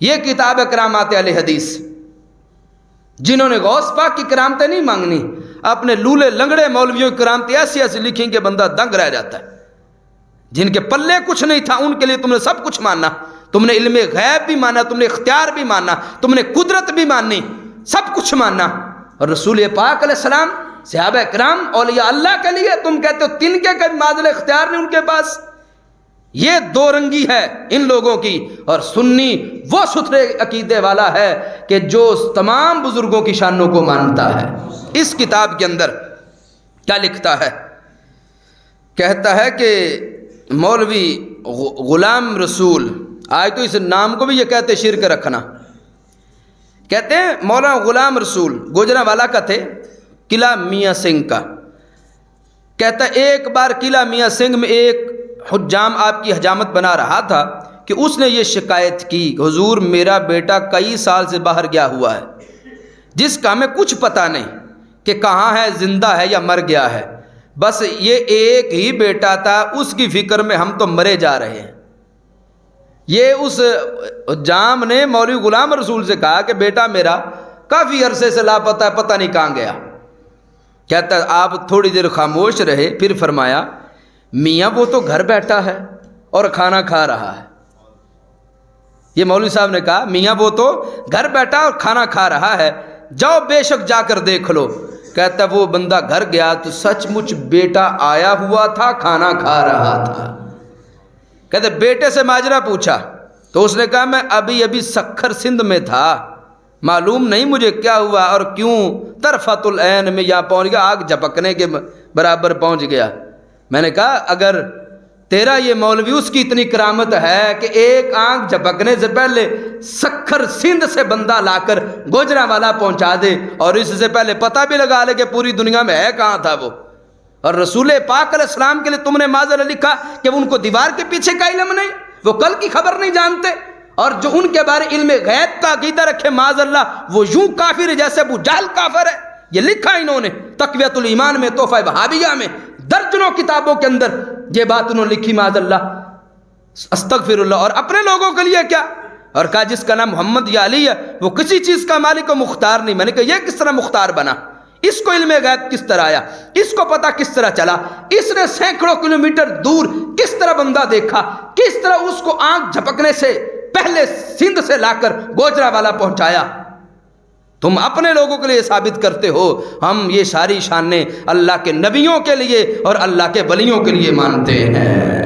یہ کتاب ہے کرامات اہل حدیث، جنہوں نے غوث پاک کی کرامتیں نہیں مانگنی، اپنے لولے لنگڑے مولویوں کی کرامتیں ایسی ایسی لکھیں کہ بندہ دنگ رہ جاتا ہے۔ جن کے پلے کچھ نہیں تھا ان کے لیے تم نے سب کچھ ماننا، تم نے علم غیب بھی مانا، تم نے اختیار بھی مانا، تم نے قدرت بھی مانی، سب کچھ ماننا۔ اور رسول پاک علیہ السلام، صحابہ کرام، اولیاء اللہ کے لیے تم کہتے ہو تن کے معادل اختیار نہیں ان کے پاس۔ یہ دو رنگی ہے ان لوگوں کی، اور سنی وہ ستھرے عقیدے والا ہے کہ جو تمام بزرگوں کی شانوں کو مانتا ہے۔ اس کتاب کے اندر کیا لکھتا ہے؟ کہتا ہے کہ مولوی غلام رسول، آج تو اس نام کو بھی یہ کہتے شرک رکھنا، کہتے ہیں مولانا غلام رسول گوجرانوالا کا تھے، قلعہ میاں سنگھ کا۔ کہتا ہے ایک بار قلعہ میاں سنگھ میں ایک حجام آپ کی حجامت بنا رہا تھا کہ اس نے یہ شکایت کی، حضور میرا بیٹا کئی سال سے باہر گیا ہوا ہے، جس کا ہمیں کچھ پتہ نہیں کہ کہاں ہے، زندہ ہے یا مر گیا ہے، بس یہ ایک ہی بیٹا تھا، اس کی فکر میں ہم تو مرے جا رہے ہیں۔ یہ اس حجام نے مولوی غلام رسول سے کہا کہ بیٹا میرا کافی عرصے سے لاپتہ ہے، پتہ نہیں کہاں گیا۔ کہتا ہے آپ تھوڑی دیر خاموش رہے، پھر فرمایا میاں وہ تو گھر بیٹھا ہے اور کھانا کھا رہا ہے۔ یہ مولوی صاحب نے کہا میاں وہ تو گھر بیٹھا اور کھانا کھا رہا ہے، جاؤ بے شک جا کر دیکھ لو۔ کہتا وہ بندہ گھر گیا تو سچ مچ بیٹا آیا ہوا تھا، کھانا کھا رہا تھا۔ کہتے بیٹے سے ماجرا پوچھا تو اس نے کہا میں ابھی سکھر سندھ میں تھا، معلوم نہیں مجھے کیا ہوا اور کیوں طرفۃ العین میں یہاں پہنچ گیا، آگ جھپکنے کے برابر پہنچ گیا۔ میں نے کہا اگر تیرا یہ مولوی اس کی اتنی کرامت ہے کہ ایک آنکھ جھپکنے سے پہلے سکھر سندھ سے بندہ لا کر گوجرانوالا پہنچا دے اور اس سے پہلے پتہ بھی لگا لے کہ پوری دنیا میں ہے کہاں تھا وہ، اور رسول پاک علیہ السلام کے لیے تم نے معذرت لکھا کہ ان کو دیوار کے پیچھے کا علم نہیں، وہ کل کی خبر نہیں جانتے، اور جو ان کے بارے علم غیب کا عقیدہ رکھے معاذ اللہ وہ یوں کافر ہے جیسے ابو جہل کافر ہے۔ یہ لکھا انہوں نے تقویۃ الایمان میں، تحفہ وہابیہ میں، درجنوں کتابوں کے اندر یہ بات انہوں نے لکھی معاذ اللہ، استغفر اللہ۔ اور اپنے لوگوں کے لیے کیا، اور کہا جس کا نام محمد یا علی ہے وہ کسی چیز کا مالک و مختار نہیں۔ میں نے کہا یہ کس طرح مختار بنا، اس کو علم غیب کس طرح آیا، اس کو پتہ کس طرح چلا، اس نے سینکڑوں کلومیٹر دور کس طرح بندہ دیکھا، کس طرح اس کو آنکھ جھپکنے سے پہلے سندھ سے لا کر گوجرانوالا پہنچایا۔ تم اپنے لوگوں کے لیے ثابت کرتے ہو، ہم یہ ساری شانیں اللہ کے نبیوں کے لیے اور اللہ کے ولیوں کے لیے مانتے ہیں۔